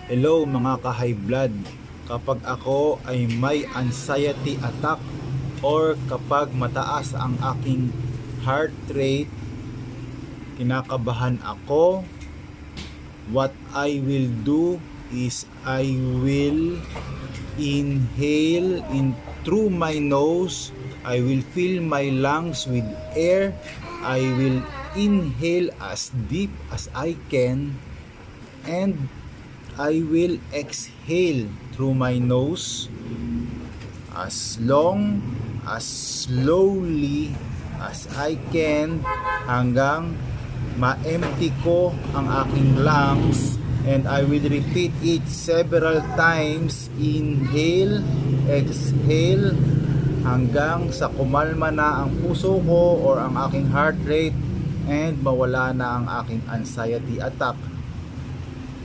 Hello mga ka-high blood. Kapag ako ay may anxiety attack or kapag mataas ang aking heart rate, kinakabahan ako, what I will do is I will inhale in through my nose. I will fill my lungs with air. I will inhale as deep as I can, and I will exhale through my nose as long, as slowly as I can hanggang ma-empty ko ang aking lungs, and I will repeat it several times. Inhale, exhale hanggang sa kumalma na ang puso ko or ang aking heart rate and mawala na ang aking anxiety attack.